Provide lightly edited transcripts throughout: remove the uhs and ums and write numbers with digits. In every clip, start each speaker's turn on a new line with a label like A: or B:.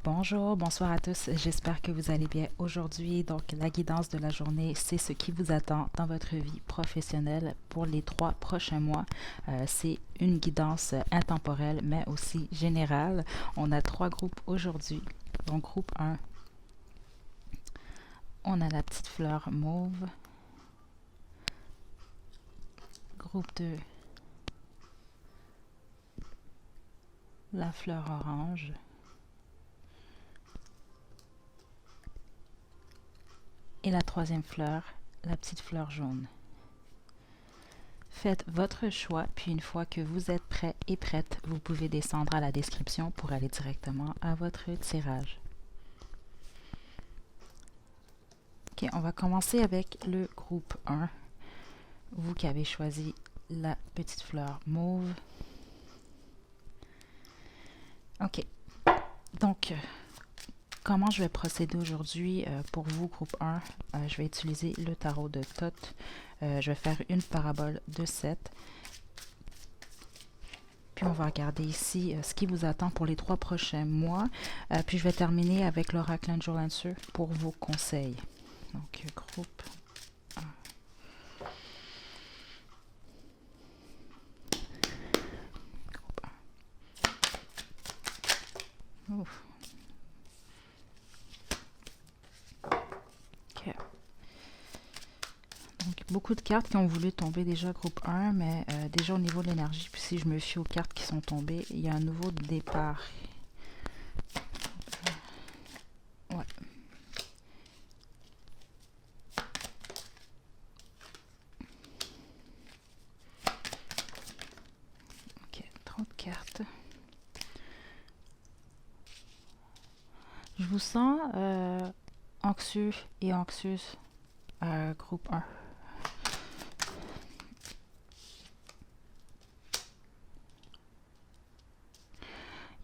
A: Bonjour, bonsoir à tous. J'espère que vous allez bien aujourd'hui. Donc, la guidance de la journée, c'est ce qui vous attend dans votre vie professionnelle pour les 3 prochains mois. C'est une guidance intemporelle, mais aussi générale. On a 3 groupes aujourd'hui. Donc, groupe 1, on a la petite fleur mauve. Groupe 2, la fleur orange. Et la troisième fleur, la petite fleur jaune. Faites votre choix, puis une fois que vous êtes prêt et prête, vous pouvez descendre à la description pour aller directement à votre tirage. Ok, on va commencer avec le groupe 1. Vous qui avez choisi la petite fleur mauve. Ok, donc comment je vais procéder aujourd'hui pour vous, groupe 1? Je vais utiliser le tarot de Thoth. Je vais faire une parabole de 7. Puis on va regarder ici ce qui vous attend pour les 3 prochains mois. Puis je vais terminer avec l'oracle Angel Answer pour vos conseils. Donc, groupe 1. Groupe 1. Ouf. Ok. Donc, beaucoup de cartes qui ont voulu tomber déjà groupe 1, mais déjà au niveau de l'énergie, puis si je me fie aux cartes qui sont tombées, il y a un nouveau départ. Ouais. Ok, trop de cartes. Je vous sens anxieux et anxieuse, groupe 1.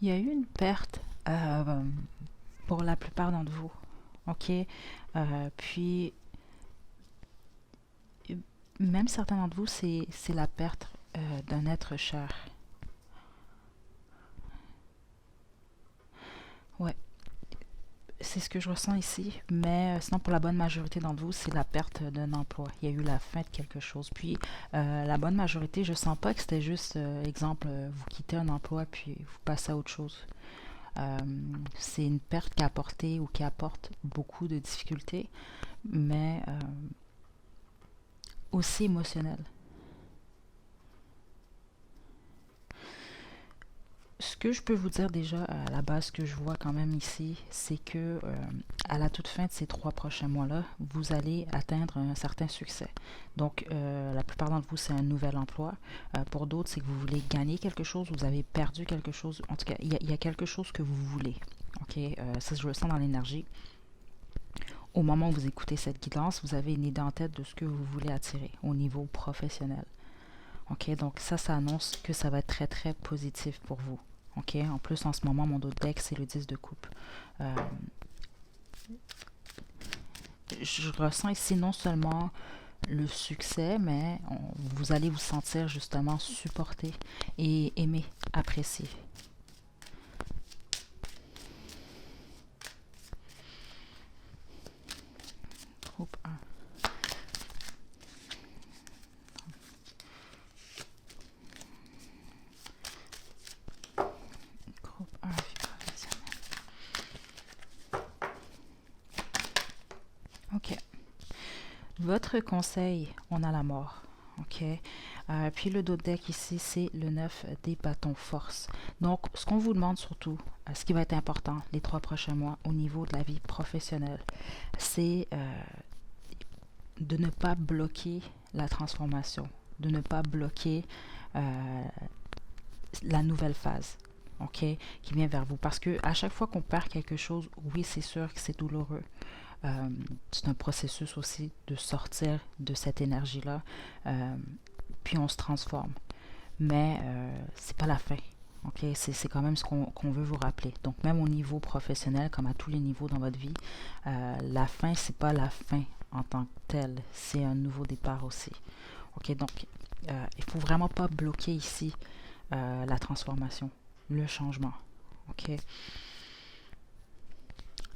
A: Il y a eu une perte pour la plupart d'entre vous. Ok. Puis, même certains d'entre vous, c'est la perte d'un être cher. Ouais. C'est ce que je ressens ici, mais sinon pour la bonne majorité d'entre vous, c'est la perte d'un emploi. Il y a eu la fin de quelque chose. Puis la bonne majorité, je sens pas que c'était juste, exemple, vous quittez un emploi puis vous passez à autre chose. C'est une perte qui a apporté ou qui apporte beaucoup de difficultés, mais aussi émotionnelle. Ce que je peux vous dire déjà à la base que je vois quand même ici, c'est que à la toute fin de ces 3 prochains mois-là, vous allez atteindre un certain succès. Donc, la plupart d'entre vous, c'est un nouvel emploi. Pour d'autres, c'est que vous voulez gagner quelque chose, vous avez perdu quelque chose. En tout cas, il y a quelque chose que vous voulez. Ok, ça je le sens dans l'énergie. Au moment où vous écoutez cette guidance, vous avez une idée en tête de ce que vous voulez attirer au niveau professionnel. Ok, donc ça annonce que ça va être très très positif pour vous. Ok, en plus en ce moment, mon autre deck, c'est le 10 de coupe. Je ressens ici non seulement le succès, mais vous allez vous sentir justement supporté et aimé, apprécié. Groupe 1. Groupe 1, ok. Votre conseil, on a la mort. Ok. Puis le dos de deck ici, c'est le 9 des bâtons force. Donc, ce qu'on vous demande surtout, ce qui va être important les 3 prochains mois au niveau de la vie professionnelle, c'est de ne pas bloquer la transformation, de ne pas bloquer la nouvelle phase. Ok, qui vient vers vous. Parce que à chaque fois qu'on perd quelque chose, oui, c'est sûr que c'est douloureux. C'est un processus aussi de sortir de cette énergie-là. Puis on se transforme. Mais c'est pas la fin. Ok, c'est quand même ce qu'on veut vous rappeler. Donc même au niveau professionnel, comme à tous les niveaux dans votre vie, la fin, c'est pas la fin en tant que telle. C'est un nouveau départ aussi. Ok, donc il faut vraiment pas bloquer ici la transformation, le changement. Ok.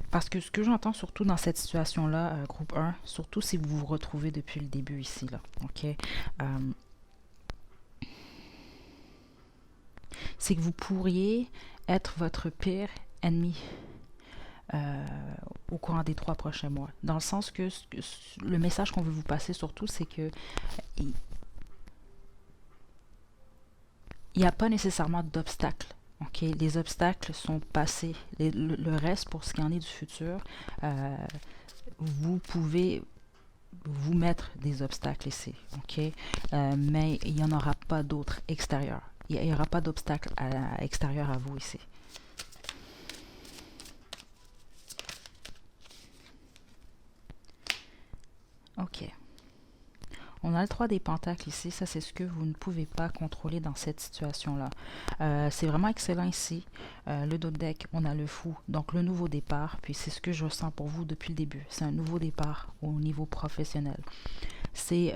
A: Parce que ce que j'entends surtout dans cette situation-là, groupe un, surtout si vous vous retrouvez depuis le début ici, là, ok? C'est que vous pourriez être votre pire ennemi euh, au courant des 3 prochains mois. Dans le sens que le message qu'on veut vous passer surtout, c'est que il n'y a pas nécessairement d'obstacles. Ok, les obstacles sont passés. Le reste, pour ce qui en est du futur, vous pouvez vous mettre des obstacles ici. Ok, mais il n'y en aura pas d'autres extérieurs. Il n'y aura pas d'obstacles extérieurs à vous ici. Ok. On a le 3 des pentacles ici. Ça, c'est ce que vous ne pouvez pas contrôler dans cette situation-là. C'est vraiment excellent ici. Le dos de deck, on a le fou. Donc, le nouveau départ. Puis, c'est ce que je ressens pour vous depuis le début. C'est un nouveau départ au niveau professionnel. C'est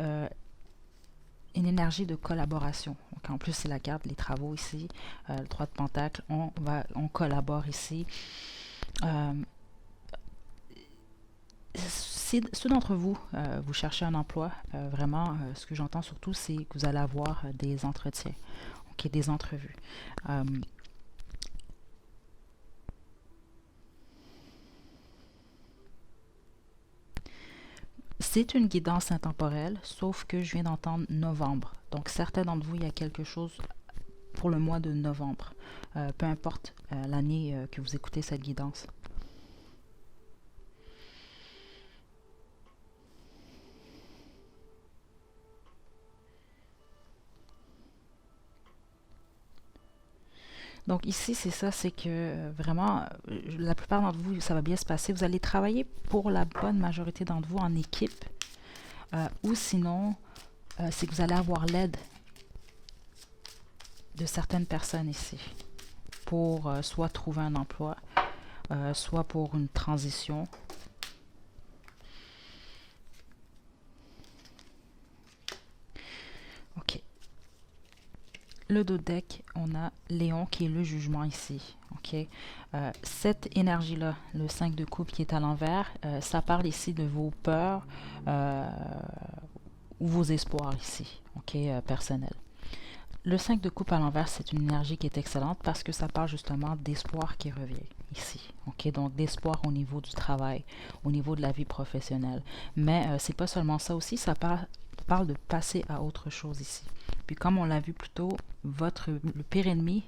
A: une énergie de collaboration. Donc, en plus, c'est la carte, les travaux ici. Le 3 de pentacles, on collabore ici. Si ceux d'entre vous, vous cherchez un emploi, vraiment, ce que j'entends surtout, c'est que vous allez avoir des entretiens, ok, des entrevues. C'est une guidance intemporelle, sauf que je viens d'entendre novembre. Donc, certains d'entre vous, il y a quelque chose pour le mois de novembre, peu importe l'année que vous écoutez cette guidance. Donc ici, c'est ça, c'est que vraiment, la plupart d'entre vous, ça va bien se passer. Vous allez travailler pour la bonne majorité d'entre vous en équipe, ou sinon, c'est que vous allez avoir l'aide de certaines personnes ici pour soit trouver un emploi, soit pour une transition. Ok. Le dos de deck, on a Léon qui est le jugement ici. Ok. Cette énergie-là, le 5 de coupe qui est à l'envers, ça parle ici de vos peurs ou vos espoirs ici, ok, personnels. Le 5 de coupe à l'envers, c'est une énergie qui est excellente parce que ça parle justement d'espoir qui revient ici. Ok, donc d'espoir au niveau du travail, au niveau de la vie professionnelle. Mais c'est pas seulement ça aussi, ça parle de passer à autre chose ici. Puis comme on l'a vu plus tôt, votre pire ennemi,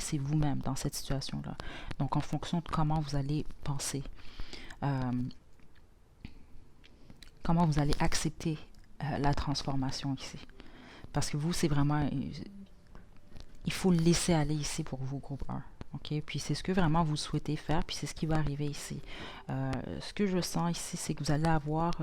A: c'est vous-même dans cette situation-là. Donc en fonction de comment vous allez penser, comment vous allez accepter la transformation ici. Parce que vous, c'est vraiment... Il faut le laisser aller ici pour vous, groupe 1. OK? Puis c'est ce que vraiment vous souhaitez faire, puis c'est ce qui va arriver ici. Ce que je sens ici, c'est que vous allez avoir...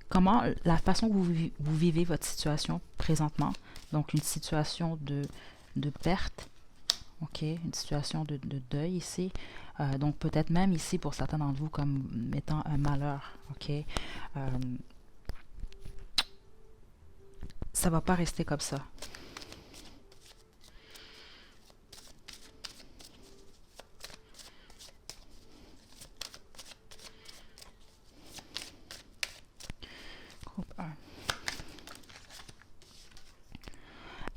A: comment la façon que vous vivez votre situation présentement, donc une situation de perte, ok, une situation de deuil ici, donc peut-être même ici pour certains d'entre vous comme étant un malheur, ok, ça va pas rester comme ça. Groupe 1.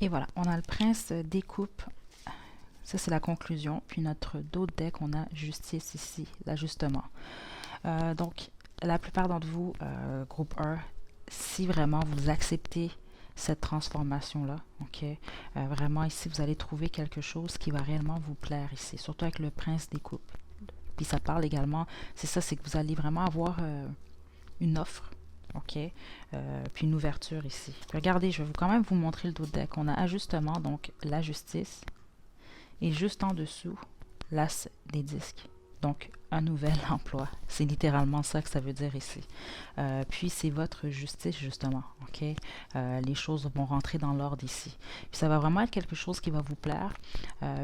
A: Et voilà, on a le prince des coupes. Ça, c'est la conclusion. Puis notre dos de deck, on a justice ici, l'ajustement. Donc, la plupart d'entre vous, groupe 1, si vraiment vous acceptez cette transformation-là, ok, vraiment ici, vous allez trouver quelque chose qui va réellement vous plaire ici, surtout avec le prince des coupes. Puis ça parle également, c'est ça, c'est que vous allez vraiment avoir une offre, ok, puis une ouverture ici. Regardez, je vais quand même vous montrer le dos de deck. On a ajustement, donc la justice, et juste en dessous, l'as des disques. Donc, un nouvel emploi. C'est littéralement ça que ça veut dire ici. Puis, c'est votre justice, justement. OK? Les choses vont rentrer dans l'ordre ici. Puis, ça va vraiment être quelque chose qui va vous plaire.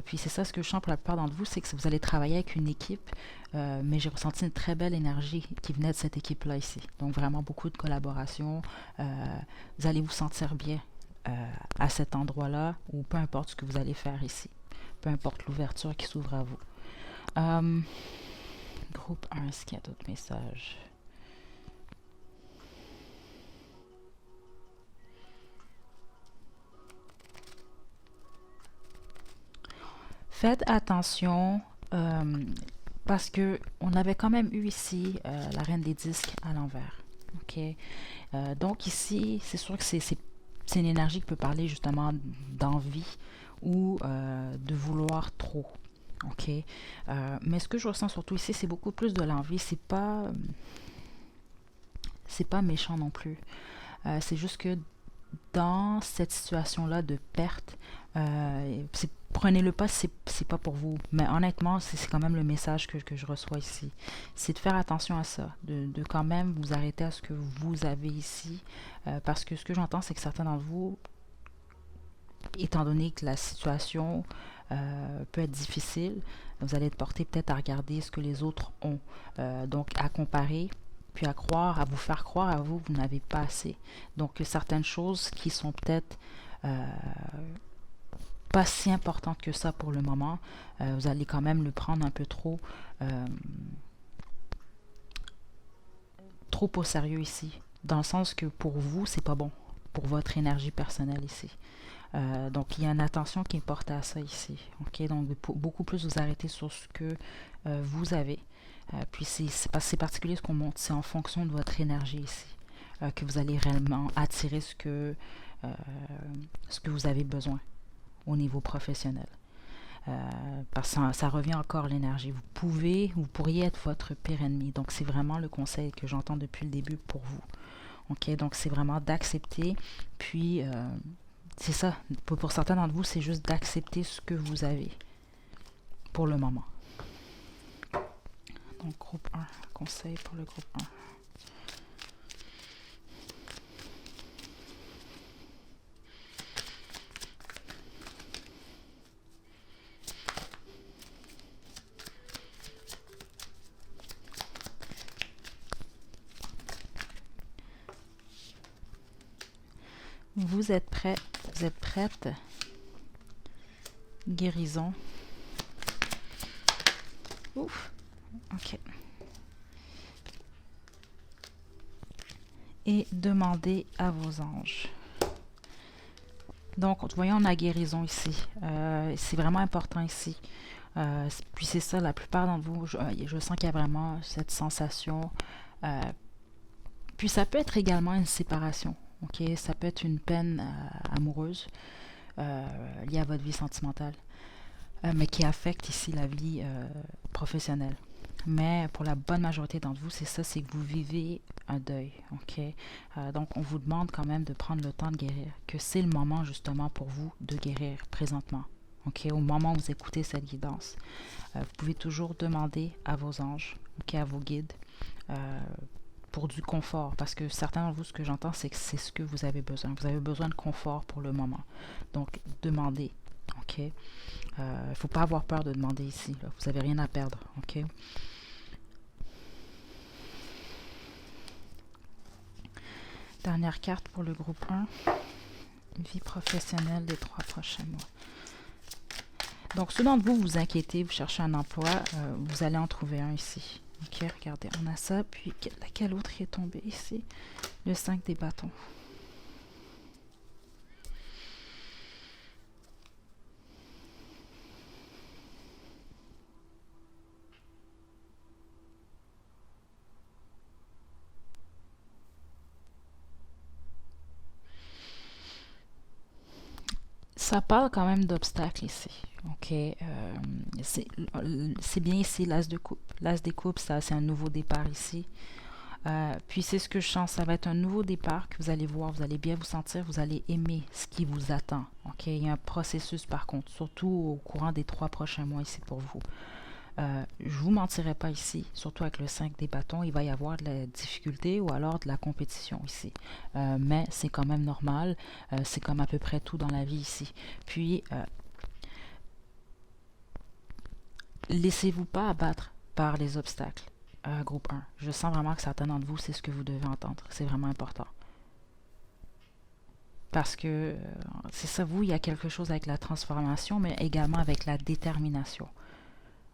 A: Puis, c'est ça ce que je sens pour la plupart d'entre vous, c'est que vous allez travailler avec une équipe. Mais j'ai ressenti une très belle énergie qui venait de cette équipe-là ici. Donc, vraiment beaucoup de collaboration. Vous allez vous sentir bien à cet endroit-là, ou peu importe ce que vous allez faire ici. Peu importe l'ouverture qui s'ouvre à vous. Groupe 1, est-ce qu'il y a d'autres messages? Faites attention parce que on avait quand même eu ici la reine des disques à l'envers. Ok, donc ici, c'est sûr que c'est une énergie qui peut parler justement d'envie ou de vouloir trop. Ok, mais ce que je ressens surtout ici, c'est beaucoup plus de l'envie. C'est pas méchant non plus. C'est juste que dans cette situation-là de perte, prenez-le pas si c'est pas pour vous. Mais honnêtement, c'est quand même le message que je reçois ici. C'est de faire attention à ça, de quand même vous arrêter à ce que vous avez ici. Parce que ce que j'entends, c'est que certains d'entre vous, étant donné que la situation peut être difficile, vous allez être porté peut-être à regarder ce que les autres ont. Donc à comparer, puis à croire, à vous faire croire à vous, vous n'avez pas assez. Donc certaines choses qui sont peut-être pas si importantes que ça pour le moment, vous allez quand même le prendre un peu trop au sérieux ici. Dans le sens que pour vous, c'est pas bon. Pour votre énergie personnelle ici. Donc il y a une attention qui est portée à ça ici. Okay? Donc beaucoup plus vous arrêter sur ce que vous avez. Puis c'est particulier ce qu'on montre, c'est en fonction de votre énergie ici. Que vous allez réellement attirer ce que vous avez besoin au niveau professionnel. Parce que ça revient encore l'énergie. Vous pourriez être votre pire ennemi. Donc c'est vraiment le conseil que j'entends depuis le début pour vous. Ok, donc c'est vraiment d'accepter, puis c'est ça. Pour certains d'entre vous, c'est juste d'accepter ce que vous avez pour le moment. Donc groupe 1, conseil pour le groupe 1. Vous êtes prêts, vous êtes prête. Guérison. Ouf. Ok. Et demandez à vos anges. Donc, voyez, on a guérison ici. C'est vraiment important ici. Puis c'est ça, la plupart d'entre vous, je sens qu'il y a vraiment cette sensation. Puis ça peut être également une séparation. Ok, ça peut être une peine amoureuse liée à votre vie sentimentale, mais qui affecte ici la vie professionnelle. Mais pour la bonne majorité d'entre vous, c'est ça, c'est que vous vivez un deuil. Ok, donc on vous demande quand même de prendre le temps de guérir, que c'est le moment justement pour vous de guérir présentement. Ok, au moment où vous écoutez cette guidance, vous pouvez toujours demander à vos anges, ok, à vos guides. Pour du confort, parce que certains d'entre vous, ce que j'entends, c'est que c'est ce que vous avez besoin. Vous avez besoin de confort pour le moment. Donc, demandez. Ok? Il ne faut pas avoir peur de demander ici. Là. Vous n'avez rien à perdre. Ok? Dernière carte pour le groupe 1. Vie professionnelle des 3 prochains mois. Donc, ceux d'entre vous, vous inquiétez, vous cherchez un emploi, vous allez en trouver un ici. Ok, regardez, on a ça, puis laquelle autre est tombée ici? Le 5 des bâtons. Ça parle quand même d'obstacles ici. Ok, c'est bien ici l'as de coupe. L'as des coupes, ça c'est un nouveau départ ici. Puis c'est ce que je sens, ça va être un nouveau départ que vous allez voir, vous allez bien vous sentir, vous allez aimer ce qui vous attend. Ok, il y a un processus par contre, surtout au courant des 3 prochains mois ici pour vous. Je vous mentirai pas ici, surtout avec le 5 des bâtons, il va y avoir de la difficulté ou alors de la compétition ici. Mais c'est quand même normal, c'est comme à peu près tout dans la vie ici. Puis, laissez-vous pas abattre par les obstacles. Groupe 1. Je sens vraiment que certains d'entre vous, c'est ce que vous devez entendre. C'est vraiment important. Parce que c'est ça, vous, il y a quelque chose avec la transformation, mais également avec la détermination.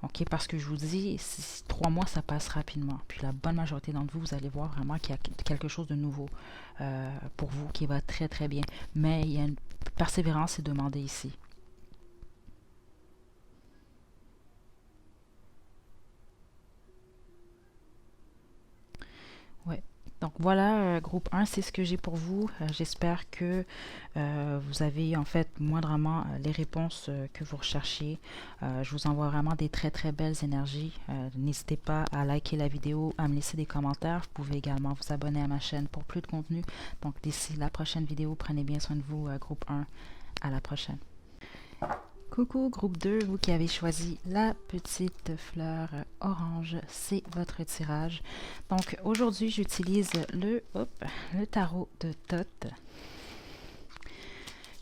A: OK? Parce que je vous dis, 3 mois, ça passe rapidement. Puis la bonne majorité d'entre vous, vous allez voir vraiment qu'il y a quelque chose de nouveau pour vous qui va très, très bien. Mais il y a une persévérance est demandée ici. Ouais. Donc voilà, groupe 1, c'est ce que j'ai pour vous. J'espère que vous avez en fait moindrement les réponses que vous recherchiez. Je vous envoie vraiment des très très belles énergies. N'hésitez pas à liker la vidéo, à me laisser des commentaires. Vous pouvez également vous abonner à ma chaîne pour plus de contenu. Donc d'ici la prochaine vidéo, prenez bien soin de vous, groupe 1. À la prochaine. Coucou groupe 2, vous qui avez choisi la petite fleur orange, c'est votre tirage. Donc aujourd'hui j'utilise le tarot de Thoth.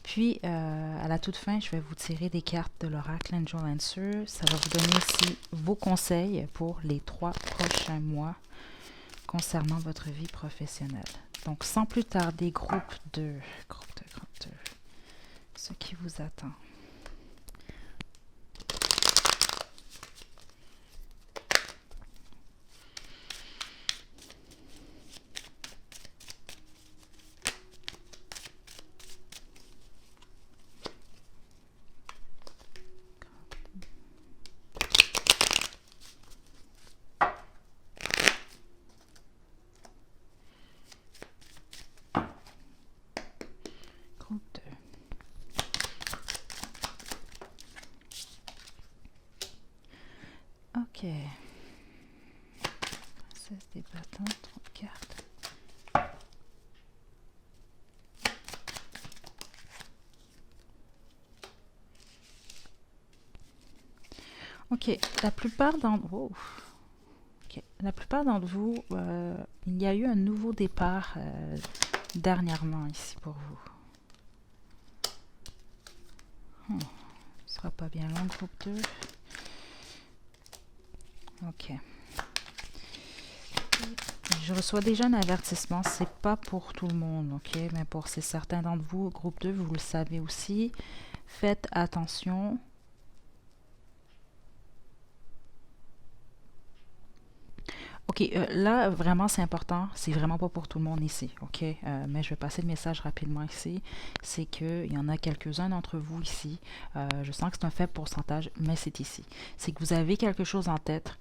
A: Puis à la toute fin, je vais vous tirer des cartes de l'oracle Angel Answer. Ça va vous donner aussi vos conseils pour les 3 prochains mois concernant votre vie professionnelle. Donc sans plus tarder, groupe 2, ce qui vous attend. Ok. Ça, c'est des bâtons, 3 cartes. Ok, la plupart d'entre vous, il y a eu un nouveau départ dernièrement ici pour vous. Ce sera pas bien long, groupe 2. Ok. Je reçois déjà un avertissement, c'est pas pour tout le monde, ok, mais pour certains d'entre vous, groupe 2, vous le savez aussi, faites attention. Ok, là, vraiment, c'est important. C'est vraiment pas pour tout le monde ici, ok? Mais je vais passer le message rapidement ici. C'est qu'il y en a quelques-uns d'entre vous ici. Je sens que c'est un faible pourcentage, mais c'est ici. C'est que vous avez quelque chose en tête,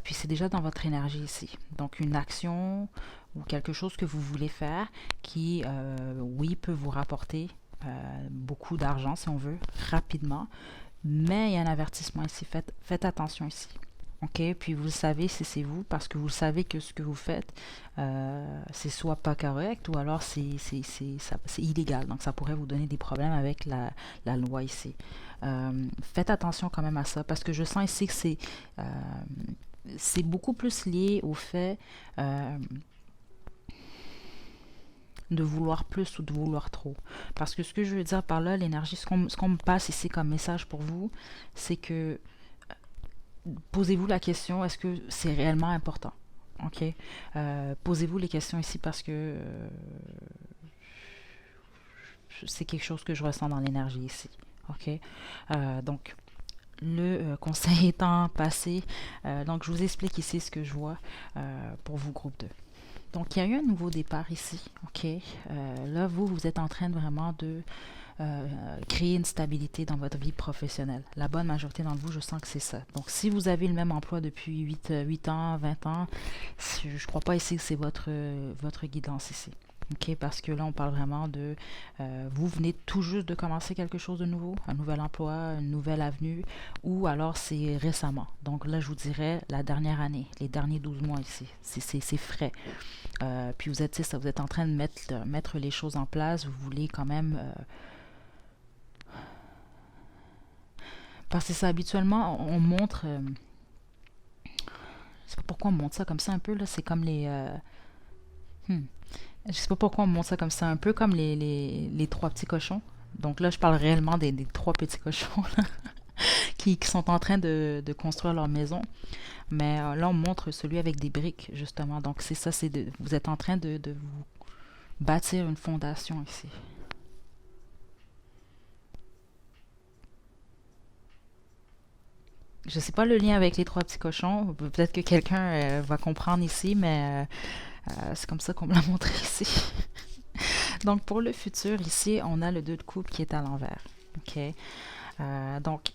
A: puis c'est déjà dans votre énergie ici. Donc, une action ou quelque chose que vous voulez faire qui, oui, peut vous rapporter beaucoup d'argent, si on veut, rapidement. Mais il y a un avertissement ici. Faites attention ici. OK, puis vous le savez si c'est vous, parce que vous savez que ce que vous faites, c'est soit pas correct ou alors c'est illégal. Donc, ça pourrait vous donner des problèmes avec la loi ici. Faites attention quand même à ça, parce que je sens ici que c'est beaucoup plus lié au fait de vouloir plus ou de vouloir trop. Parce que ce que je veux dire par là, l'énergie, ce qu'on me passe ici comme message pour vous, c'est que posez-vous la question, est-ce que c'est réellement important? OK? Posez-vous les questions ici parce que c'est quelque chose que je ressens dans l'énergie ici. OK? Donc, le conseil étant passé, donc je vous explique ici ce que je vois pour vous, groupe 2. Donc, il y a eu un nouveau départ ici. OK? Là, vous êtes en train de vraiment de créer une stabilité dans votre vie professionnelle. La bonne majorité d'entre vous, je sens que c'est ça. Donc, si vous avez le même emploi depuis 8 ans, 20 ans, je ne crois pas ici que c'est votre guidance ici. OK? Parce que là, on parle vraiment de... vous venez tout juste de commencer quelque chose de nouveau, un nouvel emploi, une nouvelle avenue, ou alors c'est récemment. Donc là, je vous dirais la dernière année, les derniers 12 mois ici. C'est frais. Puis vous êtes en train de mettre les choses en place. Vous voulez quand même... parce que ça, habituellement, on montre... je sais pas pourquoi on montre ça comme ça un peu, là. C'est comme les... je sais pas pourquoi on montre ça comme ça un peu, comme les 3 petits cochons. Donc là, je parle réellement des 3 petits cochons, là, qui sont en train de construire leur maison. Mais là, on montre celui avec des briques, justement. Donc c'est ça, vous êtes en train de vous bâtir une fondation ici. Je sais pas le lien avec les trois petits cochons. Peut-être que quelqu'un va comprendre ici, mais c'est comme ça qu'on me l'a montré ici. Donc, pour le futur, ici, on a le 2 de coupe qui est à l'envers. OK? Donc,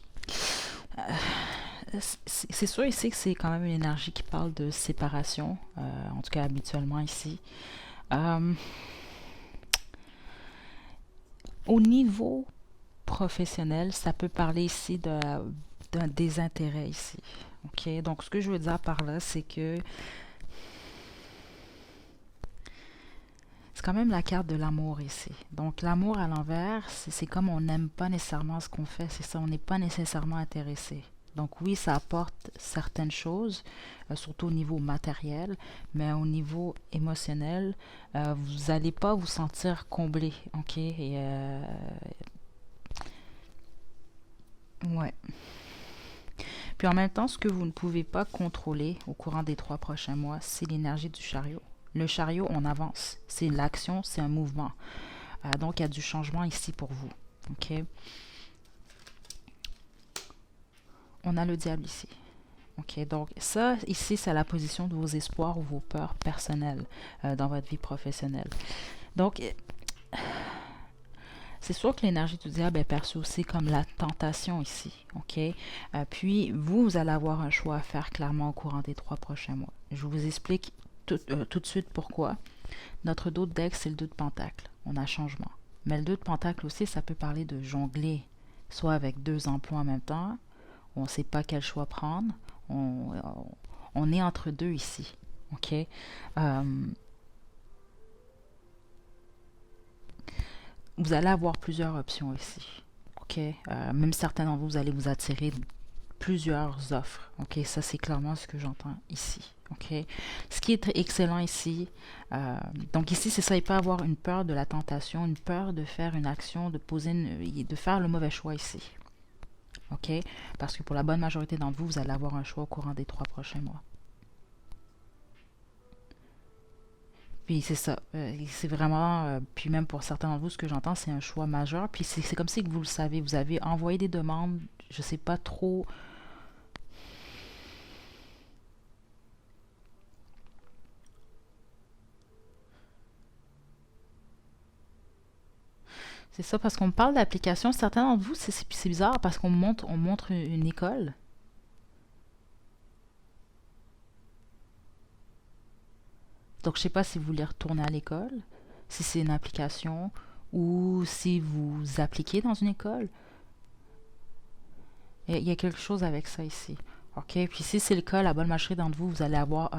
A: c'est sûr ici que c'est quand même une énergie qui parle de séparation, en tout cas habituellement ici. Euh, Au niveau professionnel, ça peut parler ici d'un désintérêt ici. OK? Donc, ce que je veux dire par là, c'est que c'est quand même la carte de l'amour ici. Donc, l'amour à l'envers, c'est comme on n'aime pas nécessairement ce qu'on fait. C'est ça, on n'est pas nécessairement intéressé. Donc, oui, ça apporte certaines choses, surtout au niveau matériel, mais au niveau émotionnel, vous n'allez pas vous sentir comblé. OK? Et, ouais. Puis en même temps, ce que vous ne pouvez pas contrôler au courant des 3 prochains mois, c'est l'énergie du chariot. Le chariot, on avance. C'est l'action, c'est un mouvement. Donc, il y a du changement ici pour vous. OK? On a le diable ici. OK? Donc, ça, ici, c'est la position de vos espoirs ou vos peurs personnelles dans votre vie professionnelle. Donc, c'est sûr que l'énergie du diable est perçue aussi comme la tentation ici. OK? Puis, vous allez avoir un choix à faire clairement au courant des 3 prochains mois. Je vous explique tout de suite pourquoi. Notre dos de deck, c'est le 2 de pentacle. On a changement. Mais le 2 de pentacle aussi, ça peut parler de jongler, soit avec 2 emplois en même temps, on ne sait pas quel choix prendre, on est entre deux ici. OK? Vous allez avoir plusieurs options ici. OK? Même certains d'entre vous, vous allez vous attirer plusieurs offres. OK? Ça, c'est clairement ce que j'entends ici. OK? Ce qui est excellent ici, donc ici, c'est ça, il peut y avoir une peur de la tentation, une peur de faire une action, de faire le mauvais choix ici. OK? Parce que pour la bonne majorité d'entre vous, vous allez avoir un choix au courant des 3 prochains mois. Puis c'est ça. C'est vraiment, puis même pour certains d'entre vous, ce que j'entends, c'est un choix majeur. Puis c'est comme si que vous le savez, vous avez envoyé des demandes, je sais pas trop. C'est ça, parce qu'on me parle d'application. Certains d'entre vous, c'est bizarre parce qu'on montre une école. Donc, je sais pas si vous voulez retourner à l'école, si c'est une application, ou si vous appliquez dans une école. Il y a quelque chose avec ça ici. OK? Puis si c'est le cas, la bonne majorité d'entre vous, vous allez avoir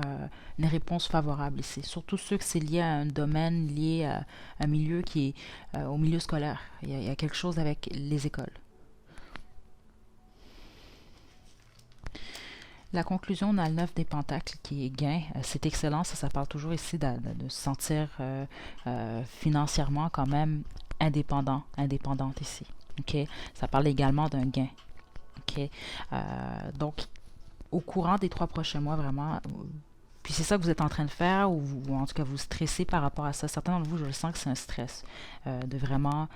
A: une réponse favorable ici. Surtout ceux que c'est lié à un domaine, lié à un milieu qui est au milieu scolaire. Il y a quelque chose avec les écoles. La conclusion, on a le 9 des pentacles qui est gain. C'est excellent. Ça parle toujours ici de se sentir financièrement quand même indépendante ici. OK? Ça parle également d'un gain. OK? Donc, au courant des 3 prochains mois, vraiment, puis c'est ça que vous êtes en train de faire, ou en tout cas vous stressez par rapport à ça. Certains d'entre vous, je le sens que c'est un stress de vraiment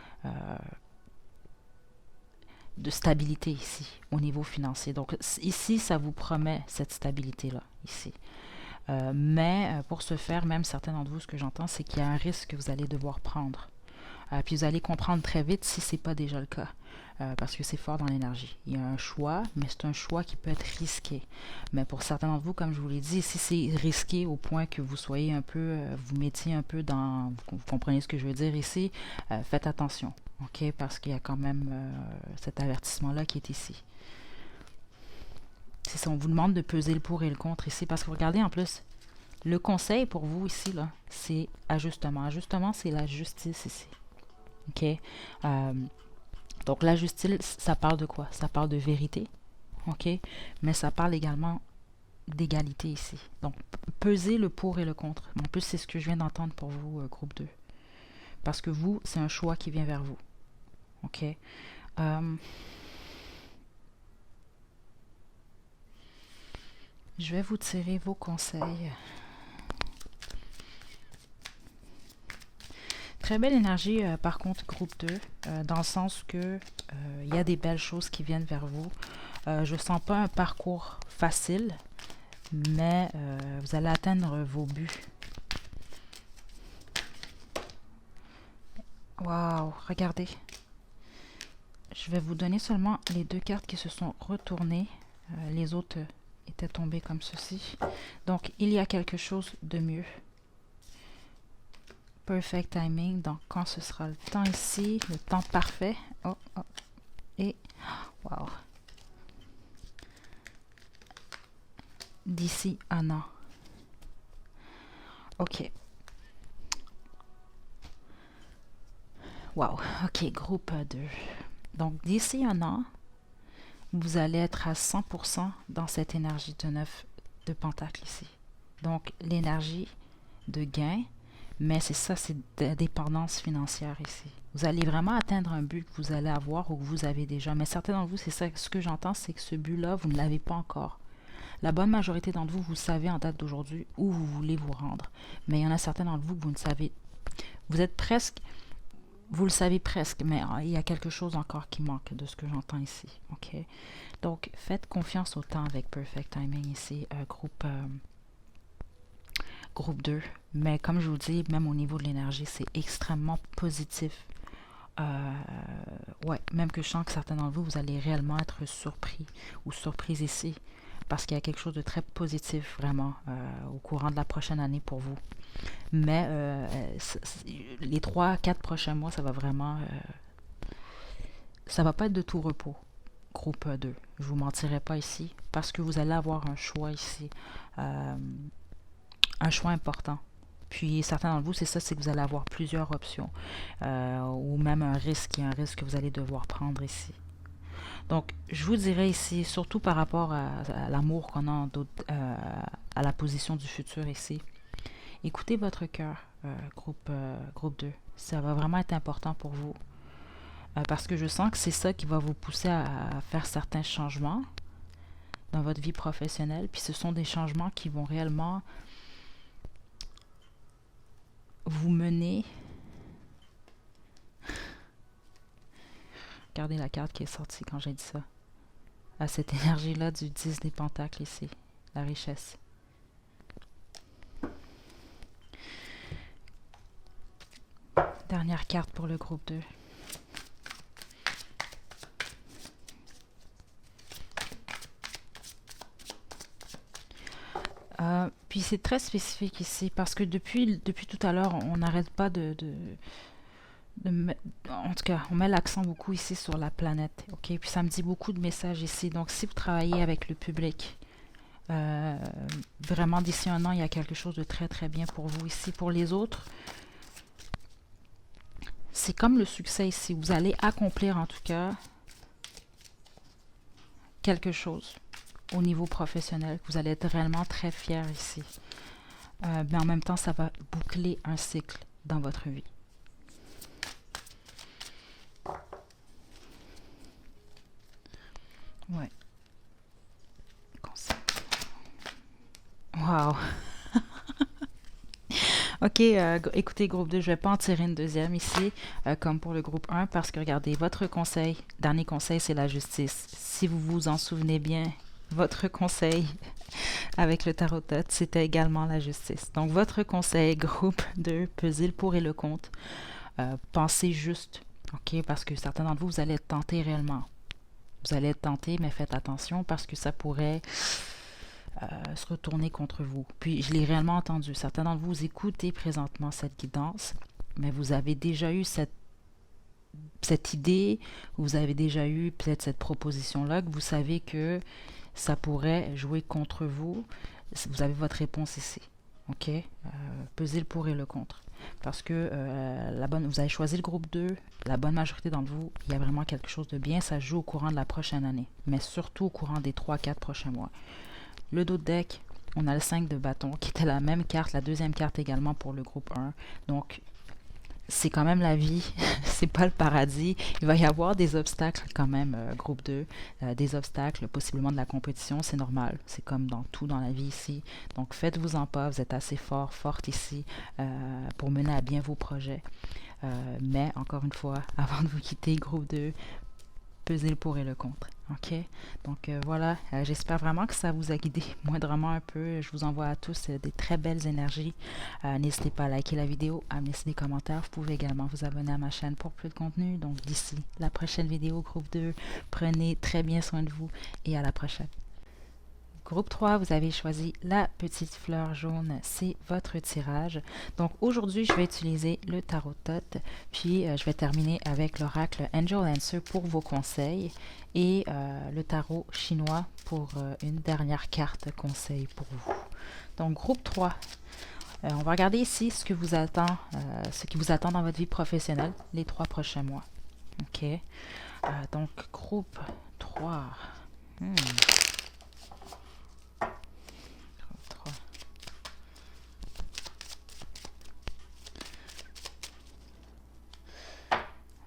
A: de stabilité ici, au niveau financier. Donc ici, ça vous promet cette stabilité-là, ici. Mais pour ce faire, même certains d'entre vous, ce que j'entends, c'est qu'il y a un risque que vous allez devoir prendre. Puis vous allez comprendre très vite si ce n'est pas déjà le cas, parce que c'est fort dans l'énergie. Il y a un choix, mais c'est un choix qui peut être risqué. Mais pour certains d'entre vous, comme je vous l'ai dit, si c'est risqué au point que vous soyez un peu, vous mettiez un peu dans, vous comprenez ce que je veux dire ici, faites attention, ok, parce qu'il y a quand même cet avertissement-là qui est ici. C'est ça, on vous demande de peser le pour et le contre ici, parce que regardez en plus, le conseil pour vous ici, là, c'est ajustement. Ajustement, c'est la justice ici. OK? Donc, la justice, ça parle de quoi? Ça parle de vérité. OK? Mais ça parle également d'égalité ici. Donc, peser le pour et le contre. En plus, c'est ce que je viens d'entendre pour vous, groupe 2. Parce que vous, c'est un choix qui vient vers vous. OK? Je vais vous tirer vos conseils. Très belle énergie, par contre, groupe 2, dans le sens que il y a des belles choses qui viennent vers vous. Je sens pas un parcours facile, mais vous allez atteindre vos buts. Waouh, regardez. Je vais vous donner seulement les 2 cartes qui se sont retournées. Les autres étaient tombées comme ceci. Donc, il y a quelque chose de mieux. Perfect timing. Donc, quand ce sera le temps ici, le temps parfait. Oh, oh. Et, wow. D'ici un an. OK. Wow. OK, groupe 2. Donc, d'ici un an, vous allez être à 100% dans cette énergie de 9 de pentacle ici. Donc, l'énergie de gain, mais c'est ça, c'est de dépendance financière ici. Vous allez vraiment atteindre un but que vous allez avoir ou que vous avez déjà. Mais certains d'entre vous, c'est ça, ce que j'entends, c'est que ce but-là, vous ne l'avez pas encore. La bonne majorité d'entre vous, vous savez en date d'aujourd'hui où vous voulez vous rendre. Mais il y en a certains d'entre vous que vous ne savez. Vous êtes presque, vous le savez presque, mais il y a quelque chose encore qui manque de ce que j'entends ici. OK? Donc, faites confiance au temps avec Perfect Timing ici, groupe 2. Mais comme je vous dis, même au niveau de l'énergie, c'est extrêmement positif. Ouais, même que je sens que certains d'entre vous, vous allez réellement être surpris ou surprise ici. Parce qu'il y a quelque chose de très positif, vraiment, au courant de la prochaine année pour vous. Mais les 3-4 prochains mois, ça va vraiment... ça va pas être de tout repos, groupe 2. Je vous mentirai pas ici, parce que vous allez avoir un choix ici. Un choix important. Puis certains d'entre vous, c'est ça, c'est que vous allez avoir plusieurs options. Ou même un risque, il y a un risque que vous allez devoir prendre ici. Donc, je vous dirais ici, surtout par rapport à l'amour qu'on a à la position du futur ici, écoutez votre cœur, groupe 2. Ça va vraiment être important pour vous. Parce que je sens que c'est ça qui va vous pousser à faire certains changements dans votre vie professionnelle. Puis ce sont des changements qui vont réellement vous mener... Regardez la carte qui est sortie quand j'ai dit ça. À cette énergie-là du 10 des pentacles ici. La richesse. Dernière carte pour le groupe 2. Puis c'est très spécifique ici parce que depuis tout à l'heure, on n'arrête pas en tout cas, on met l'accent beaucoup ici sur la planète, ok? Puis ça me dit beaucoup de messages ici. Donc, si vous travaillez avec le public, vraiment d'ici un an, il y a quelque chose de très très bien pour vous ici. Pour les autres, c'est comme le succès ici. Vous allez accomplir en tout cas quelque chose au niveau professionnel. Vous allez être réellement très fier ici. Mais en même temps, ça va boucler un cycle dans votre vie. Ouais. Wow. Ok, écoutez, groupe 2, je ne vais pas en tirer une deuxième ici, comme pour le groupe 1, parce que regardez, votre conseil, dernier conseil, c'est la justice. Si vous vous en souvenez bien, votre conseil avec le tarot tête, c'était également la justice. Donc, votre conseil, groupe 2, pesez le pour et le contre. Pensez juste, ok, parce que certains d'entre vous, vous allez être tentés réellement. Vous allez être tentés, mais faites attention parce que ça pourrait se retourner contre vous. Puis, je l'ai réellement entendu. Certains d'entre vous écoutez présentement cette guidance, mais vous avez déjà eu cette idée, vous avez déjà eu peut-être cette proposition-là, que vous savez que ça pourrait jouer contre vous. Vous avez votre réponse ici. OK? Pesez le pour et le contre. Parce que vous avez choisi le groupe 2, la bonne majorité d'entre vous, il y a vraiment quelque chose de bien. Ça joue au courant de la prochaine année, mais surtout au courant des 3-4 prochains mois. Le dos de deck, on a le 5 de bâton, qui était la même carte, la deuxième carte également pour le groupe 1. Donc, c'est quand même la vie, c'est pas le paradis. Il va y avoir des obstacles quand même, groupe 2, des obstacles, possiblement de la compétition, c'est normal. C'est comme dans tout dans la vie ici. Donc, faites-vous-en pas, vous êtes assez fort, forte ici pour mener à bien vos projets. Mais, encore une fois, avant de vous quitter, groupe 2, pesez le pour et le contre. OK? Donc voilà, j'espère vraiment que ça vous a guidé moindrement un peu. Je vous envoie à tous des très belles énergies. N'hésitez pas à liker la vidéo, à me laisser des commentaires. Vous pouvez également vous abonner à ma chaîne pour plus de contenu. Donc d'ici la prochaine vidéo, groupe 2, prenez très bien soin de vous et à la prochaine. Groupe 3, vous avez choisi la petite fleur jaune, c'est votre tirage. Donc aujourd'hui, je vais utiliser le tarot Thoth, puis je vais terminer avec l'oracle Angel Answer pour vos conseils et le tarot chinois pour une dernière carte conseil pour vous. Donc groupe 3, on va regarder ici ce qui vous attend dans votre vie professionnelle les 3 prochains mois. OK? Donc groupe 3.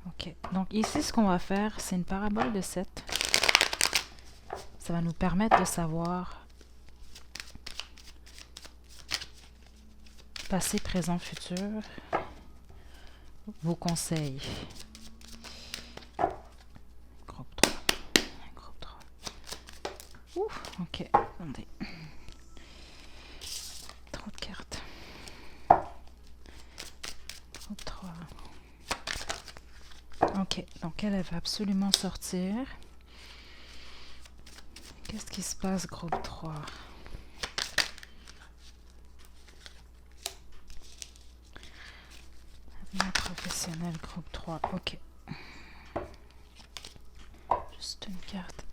A: OK. Donc ici, ce qu'on va faire, c'est une parabole de 7. Ça va nous permettre de savoir passé, présent, futur, vos conseils. Groupe 3. Groupe 3. Ouf, OK. Attendez. Trop de cartes. Groupe 3. OK. Donc elle va absolument sortir. Qu'est-ce qui se passe, groupe 3? Professionnel, groupe 3. OK. Juste une carte.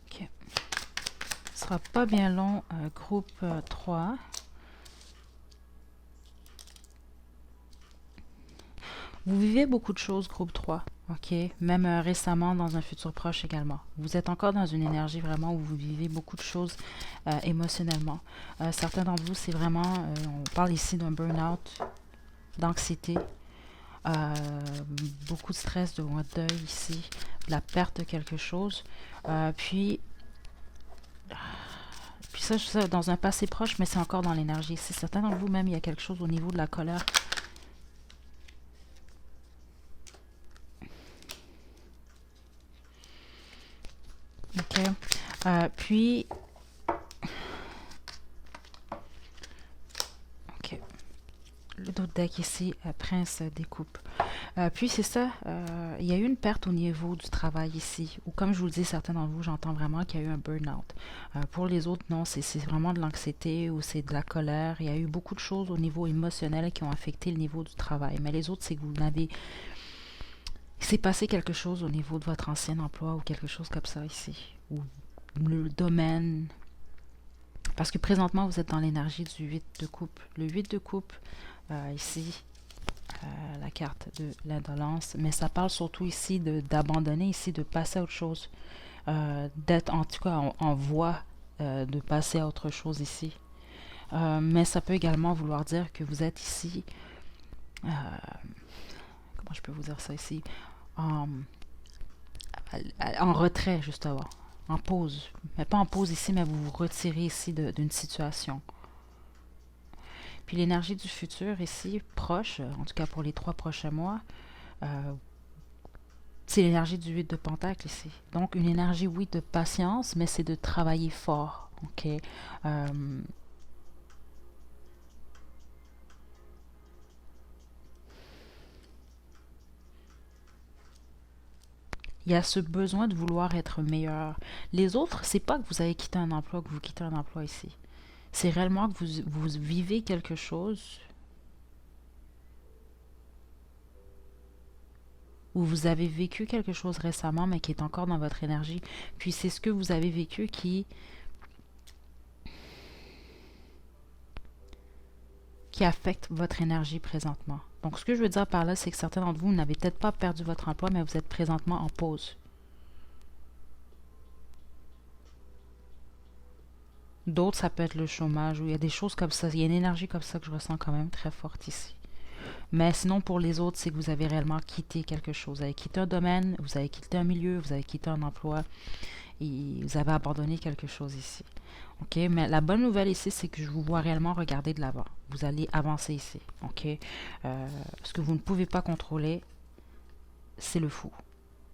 A: OK. Ce sera pas bien long, groupe 3. Vous vivez beaucoup de choses, groupe 3, OK? Même récemment, dans un futur proche également. Vous êtes encore dans une énergie vraiment où vous vivez beaucoup de choses émotionnellement. Certains d'entre vous, c'est vraiment, on parle ici d'un burn-out, d'anxiété, beaucoup de stress, de deuil ici, de la perte de quelque chose. Puis ça, dans un passé proche, mais c'est encore dans l'énergie. Si certains d'entre vous, même, il y a quelque chose au niveau de la colère. OK. Puis, OK. Le d'autres deck ici, Prince des coupes. Puis c'est ça, il y a eu une perte au niveau du travail ici. Ou comme je vous le dis, certains d'entre vous, j'entends vraiment qu'il y a eu un burn-out. Pour les autres, non, c'est vraiment de l'anxiété ou c'est de la colère. Il y a eu beaucoup de choses au niveau émotionnel qui ont affecté le niveau du travail. Mais les autres, c'est que vous n'avez... Il s'est passé quelque chose au niveau de votre ancien emploi ou quelque chose comme ça ici. Ou le domaine. Parce que présentement, vous êtes dans l'énergie du 8 de coupe. Le 8 de coupe, ici, la carte de l'indolence. Mais ça parle surtout ici d'abandonner, ici, de passer à autre chose. D'être en tout cas en voie de passer à autre chose ici. Mais ça peut également vouloir dire que vous êtes ici... comment je peux vous dire ça ici? En retrait, justement. En pause. Mais pas en pause ici, mais vous vous retirez ici d'une situation. Puis l'énergie du futur ici, proche, en tout cas pour les 3 prochains mois, c'est l'énergie du 8 de Pentacle ici. Donc une énergie, oui, de patience, mais c'est de travailler fort. OK? Il y a ce besoin de vouloir être meilleur. Les autres, c'est pas que vous avez quitté un emploi, que vous quittez un emploi ici. C'est réellement que vous vivez quelque chose ou vous avez vécu quelque chose récemment, mais qui est encore dans votre énergie. Puis c'est ce que vous avez vécu qui affecte votre énergie présentement. Donc ce que je veux dire par là, c'est que certains d'entre vous n'avez peut-être pas perdu votre emploi, mais vous êtes présentement en pause. D'autres, ça peut être le chômage, ou il y a des choses comme ça. Il y a une énergie comme ça que je ressens quand même très forte ici. Mais sinon, pour les autres, c'est que vous avez réellement quitté quelque chose. Vous avez quitté un domaine, vous avez quitté un milieu, vous avez quitté un emploi et vous avez abandonné quelque chose ici. OK? Mais la bonne nouvelle ici, c'est que je vous vois réellement regarder de l'avant. Vous allez avancer ici. OK? Ce que vous ne pouvez pas contrôler, c'est le fou.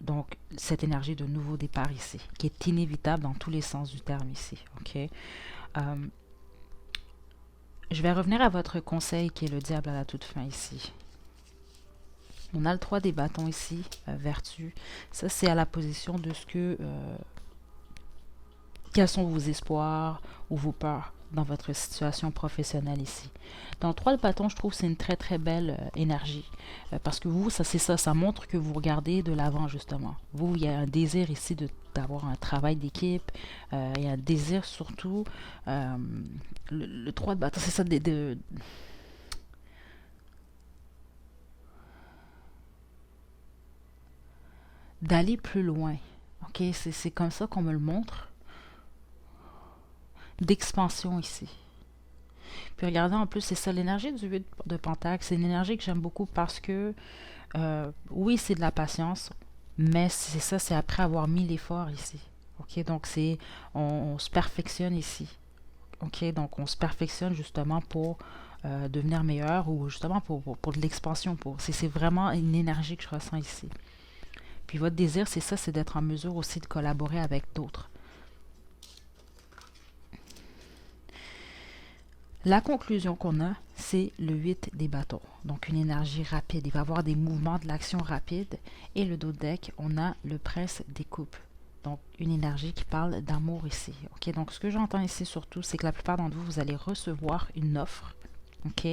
A: Donc, cette énergie de nouveau départ ici, qui est inévitable dans tous les sens du terme ici. OK? Je vais revenir à votre conseil qui est le diable à la toute fin ici. On a le 3 des bâtons ici, vertu. Ça, c'est à la position de ce que... quels sont vos espoirs ou vos peurs dans votre situation professionnelle ici. Dans le 3 de bâton, je trouve que c'est une très très belle énergie. Parce que vous, ça c'est ça, ça montre que vous regardez de l'avant justement. Vous, il y a un désir ici d'avoir un travail d'équipe. Il y a un désir surtout... le 3 de bâton, c'est ça, d'aller plus loin. Ok, c'est comme ça qu'on me le montre. D'expansion ici. Puis regardez en plus, c'est ça, l'énergie du 8 de Pentacle, c'est une énergie que j'aime beaucoup parce que, oui, c'est de la patience, mais c'est ça, c'est après avoir mis l'effort ici. Ok, donc on se perfectionne ici. Ok, donc on se perfectionne justement pour devenir meilleur ou justement pour de l'expansion. C'est vraiment une énergie que je ressens ici. Puis votre désir, c'est ça, c'est d'être en mesure aussi de collaborer avec d'autres. La conclusion qu'on a, c'est le 8 des bâtons. Donc, une énergie rapide. Il va y avoir des mouvements de l'action rapide. Et le dos de deck, on a le prince des coupes. Donc, une énergie qui parle d'amour ici. OK? Donc, ce que j'entends ici surtout, c'est que la plupart d'entre vous, vous allez recevoir une offre. OK?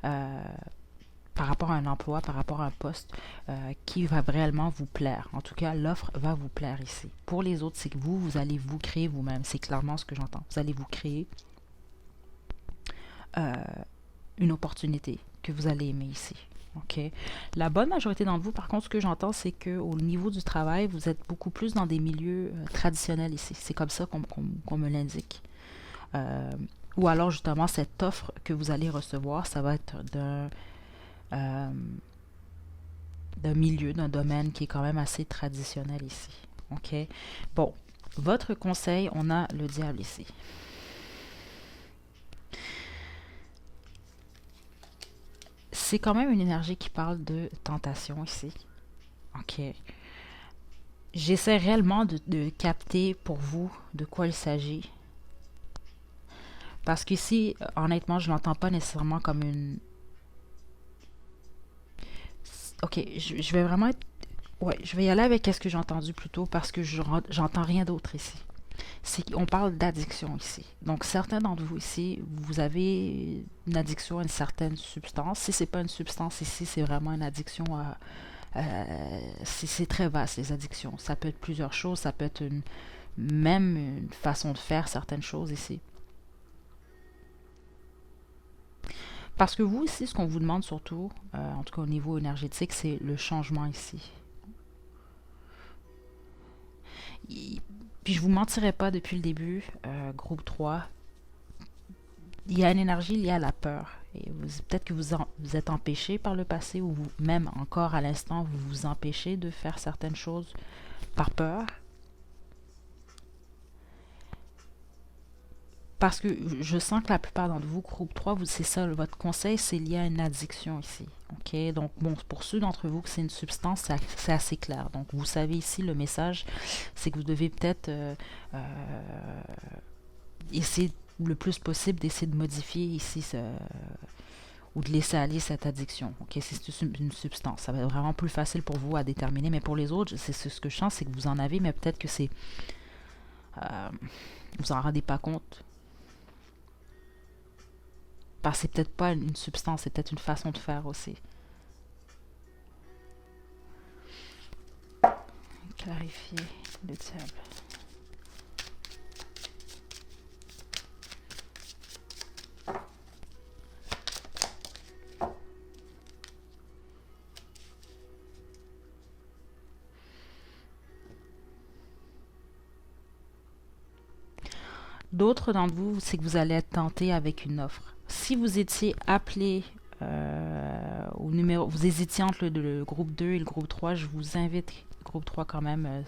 A: Par rapport à un emploi, par rapport à un poste qui va réellement vous plaire. En tout cas, l'offre va vous plaire ici. Pour les autres, c'est que vous allez vous créer vous-même. C'est clairement ce que j'entends. Vous allez vous créer une opportunité que vous allez aimer ici. OK? La bonne majorité d'entre vous, par contre, ce que j'entends, c'est qu'au niveau du travail, vous êtes beaucoup plus dans des milieux traditionnels ici. C'est comme ça qu'on me l'indique. Ou alors, justement, cette offre que vous allez recevoir, ça va être d'un milieu, d'un domaine qui est quand même assez traditionnel ici. OK? Bon, votre conseil, on a le diable ici. C'est quand même une énergie qui parle de tentation ici. OK. J'essaie réellement de capter pour vous de quoi il s'agit. Parce qu'ici, honnêtement, je ne l'entends pas nécessairement comme une... OK, je vais vraiment être... Ouais, je vais y aller avec ce que j'ai entendu plus tôt parce que j'entends rien d'autre ici. On parle d'addiction ici. Donc, certains d'entre vous ici, vous avez une addiction à une certaine substance. Si ce n'est pas une substance ici, c'est vraiment une addiction à... c'est très vaste, les addictions. Ça peut être plusieurs choses. Ça peut être même une façon de faire certaines choses ici. Parce que vous ici, ce qu'on vous demande surtout, en tout cas au niveau énergétique, c'est le changement ici. Puis je vous mentirai pas depuis le début, groupe 3, il y a une énergie liée à la peur. Et peut-être que vous êtes empêché par le passé ou même encore à l'instant, vous vous empêchez de faire certaines choses par peur. Parce que je sens que la plupart d'entre vous, groupe 3, c'est ça, votre conseil, c'est lié à une addiction ici. OK? Donc, bon, pour ceux d'entre vous que c'est une substance, c'est assez clair. Donc, vous savez ici, le message, c'est que vous devez peut-être essayer le plus possible d'essayer de modifier ici ou de laisser aller cette addiction. OK? C'est une substance. Ça va être vraiment plus facile pour vous à déterminer. Mais pour les autres, c'est ce que je sens, c'est que vous en avez, mais peut-être que c'est... vous en rendez pas compte. Parce que c'est peut-être pas une substance, c'est peut-être une façon de faire aussi. Clarifier le diable. D'autres d'entre vous, c'est que vous allez être tenté avec une offre. Si vous étiez appelé au numéro, vous hésitiez entre le groupe 2 et le groupe 3, je vous invite, groupe 3 quand même,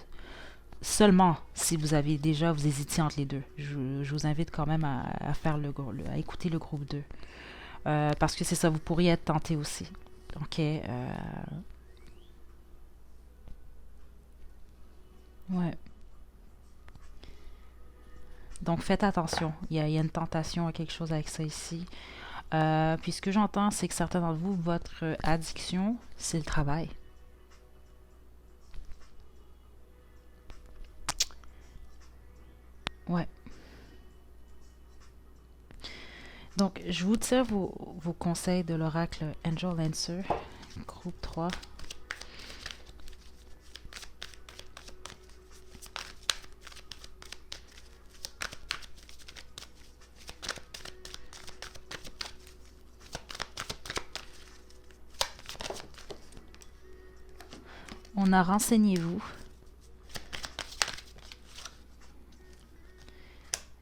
A: seulement si vous avez déjà, vous hésitiez entre les deux. Je vous invite quand même à faire à écouter le groupe 2. Parce que c'est ça, vous pourriez être tenté aussi. OK. Ouais. Donc faites attention. Il y a une tentation à quelque chose avec ça ici. Puis ce que j'entends, c'est que certains d'entre vous, votre addiction, c'est le travail. Ouais. Donc, je vous tire vos conseils de l'oracle Angel Answer, groupe 3. On a renseignez-vous.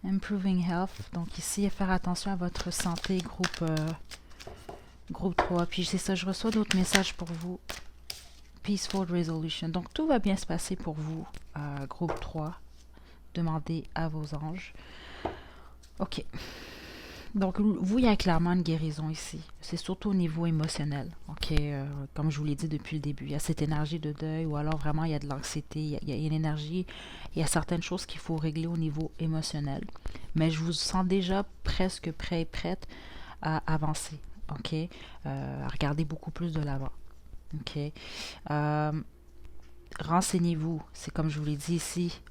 A: Improving Health. Donc ici, faire attention à votre santé, groupe 3. Puis c'est ça, je reçois d'autres messages pour vous. Peaceful Resolution. Donc tout va bien se passer pour vous, groupe 3. Demandez à vos anges. Ok. Donc vous, il y a clairement une guérison ici. C'est surtout au niveau émotionnel. Ok. Comme je vous l'ai dit depuis le début, il y a cette énergie de deuil ou alors vraiment il y a de l'anxiété. Il y a une énergie, il y a certaines choses qu'il faut régler au niveau émotionnel. Mais je vous sens déjà presque prêt et prête à avancer. Ok. À regarder beaucoup plus de l'avant. Ok. Euh, Renseignez-vous. C'est comme je vous l'ai dit ici,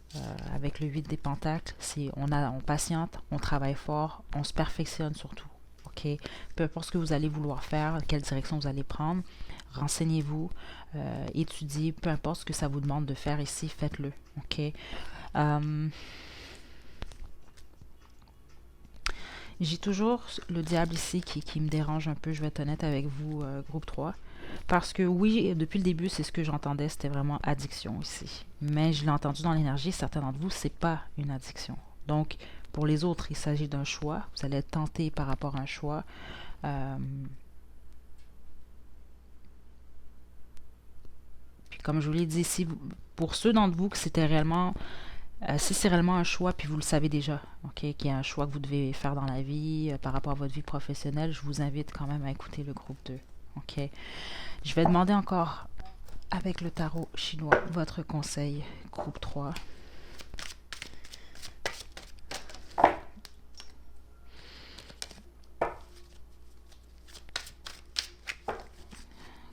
A: avec le 8 des pentacles, on patiente, on travaille fort, on se perfectionne surtout. Ok. Peu importe ce que vous allez vouloir faire, quelle direction vous allez prendre, renseignez-vous, étudiez, peu importe ce que ça vous demande de faire ici, faites-le. Ok. Euh, J'ai toujours le diable ici qui me dérange un peu, je vais être honnête avec vous, groupe 3. Parce que oui, depuis le début, c'est ce que j'entendais, c'était vraiment addiction ici. Mais je l'ai entendu dans l'énergie, certains d'entre vous, c'est pas une addiction. Donc, pour les autres, il s'agit d'un choix. Vous allez être tenté par rapport à un choix. Euh, Puis comme je vous l'ai dit, pour ceux d'entre vous que c'était réellement si c'est réellement un choix, puis vous le savez déjà, ok, qu'il y a un choix que vous devez faire dans la vie par rapport à votre vie professionnelle, je vous invite quand même à écouter le groupe 2. Ok. Je vais demander encore avec le tarot chinois votre conseil, groupe 3.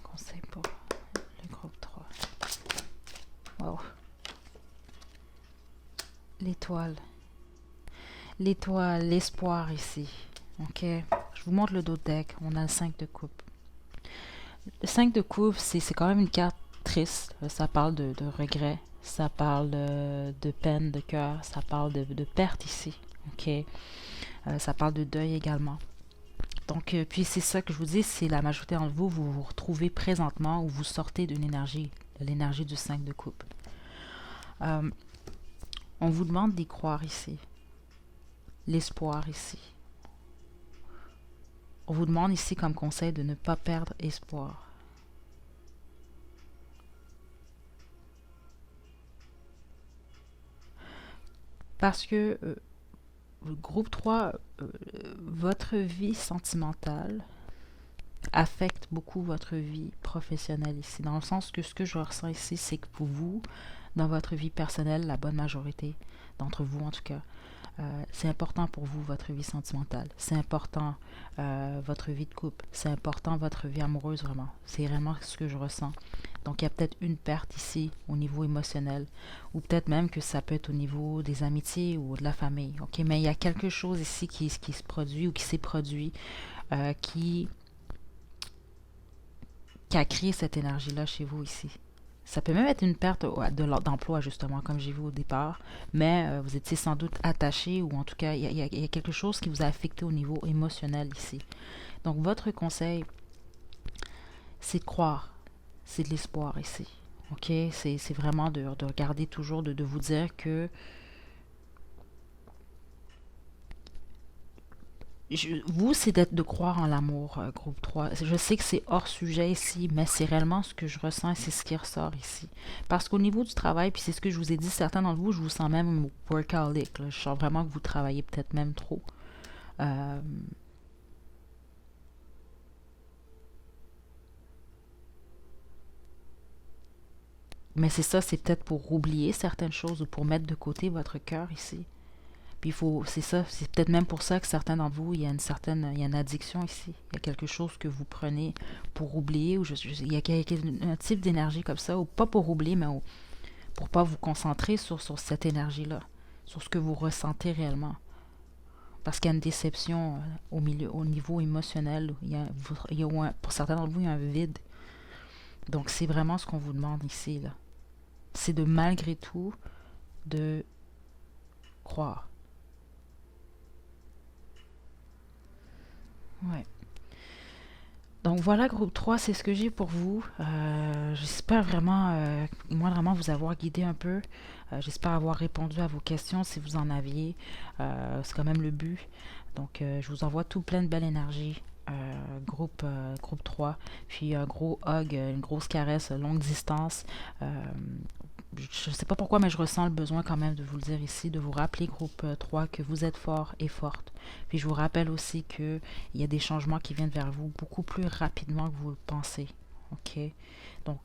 A: Conseil pour le groupe 3. Wow. L'étoile. L'étoile, l'espoir ici. Ok. Je vous montre le dos de deck. On a le 5 de coupe. Le 5 de coupe, c'est quand même une carte triste. Ça parle de regret. Ça parle de peine de cœur. Ça parle de perte ici. Ok. Ça parle de deuil également. Donc, puis c'est ça que je vous dis, c'est la majorité d'entre vous, vous vous retrouvez présentement ou vous sortez d'une énergie, de l'énergie du 5 de coupe. Euh, on vous demande d'y croire ici. L'espoir ici. On vous demande ici comme conseil de ne pas perdre espoir. Parce que groupe 3, votre vie sentimentale affecte beaucoup votre vie professionnelle ici. Dans le sens que ce que je ressens ici, c'est que pour vous, dans votre vie personnelle, la bonne majorité d'entre vous en tout cas, c'est important pour vous, votre vie sentimentale. C'est important, votre vie de couple. C'est important, votre vie amoureuse, vraiment. C'est vraiment ce que je ressens. Donc, il y a peut-être une perte ici au niveau émotionnel. Ou peut-être même que ça peut être au niveau des amitiés ou de la famille. OK? Mais il y a quelque chose ici qui se produit ou qui s'est produit qui a créé cette énergie-là chez vous ici. Ça peut même être une perte d'emploi, justement, comme j'ai vu au départ, mais vous étiez sans doute attaché, ou en tout cas, il y a quelque chose qui vous a affecté au niveau émotionnel ici. Donc, votre conseil, c'est de croire, c'est de l'espoir ici. OK? C'est vraiment de regarder toujours, de vous dire que vous, c'est de croire en l'amour, groupe 3. Je sais que c'est hors sujet ici, mais c'est réellement ce que je ressens et c'est ce qui ressort ici. Parce qu'au niveau du travail, puis c'est ce que je vous ai dit, certains d'entre vous, je vous sens même workaholic. Là. Je sens vraiment que vous travaillez peut-être même trop. Euh, Mais c'est ça, c'est peut-être pour oublier certaines choses ou pour mettre de côté votre cœur ici. Puis il faut, c'est ça, c'est peut-être même pour ça que certains d'entre vous, il y a une addiction ici. Il y a quelque chose que vous prenez pour oublier, ou il y a un type d'énergie comme ça, ou pas pour oublier, mais pour pas vous concentrer sur cette énergie-là, sur ce que vous ressentez réellement. Parce qu'il y a une déception au niveau émotionnel. Pour certains d'entre vous, il y a un vide. Donc c'est vraiment ce qu'on vous demande ici, là. C'est de malgré tout, de croire. Ouais. Donc voilà, groupe 3, c'est ce que j'ai pour vous. J'espère vraiment, moi vraiment vous avoir guidé un peu. J'espère avoir répondu à vos questions si vous en aviez. C'est quand même le but. Donc je vous envoie tout plein de belle énergie. Groupe 3. Puis un gros hug, une grosse caresse longue distance. Je ne sais pas pourquoi, mais je ressens le besoin quand même de vous le dire ici, de vous rappeler, groupe 3, que vous êtes fort et forte. Puis je vous rappelle aussi qu'il y a des changements qui viennent vers vous beaucoup plus rapidement que vous le pensez. OK? Donc,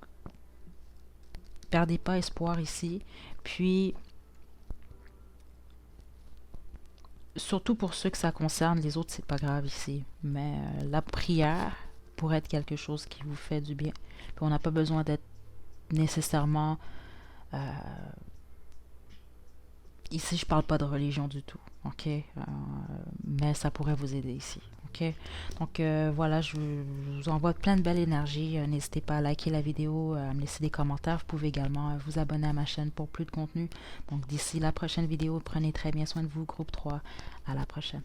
A: perdez pas espoir ici. Puis, surtout pour ceux que ça concerne, les autres, c'est pas grave ici. Mais la prière pourrait être quelque chose qui vous fait du bien. Puis on n'a pas besoin d'être nécessairement... euh, Ici, je parle pas de religion du tout, ok? Mais ça pourrait vous aider ici, ok? Donc voilà, je vous envoie plein de belles énergies. N'hésitez pas à liker la vidéo, à me laisser des commentaires. Vous pouvez également vous abonner à ma chaîne pour plus de contenu. Donc d'ici la prochaine vidéo, prenez très bien soin de vous, groupe 3. À la prochaine.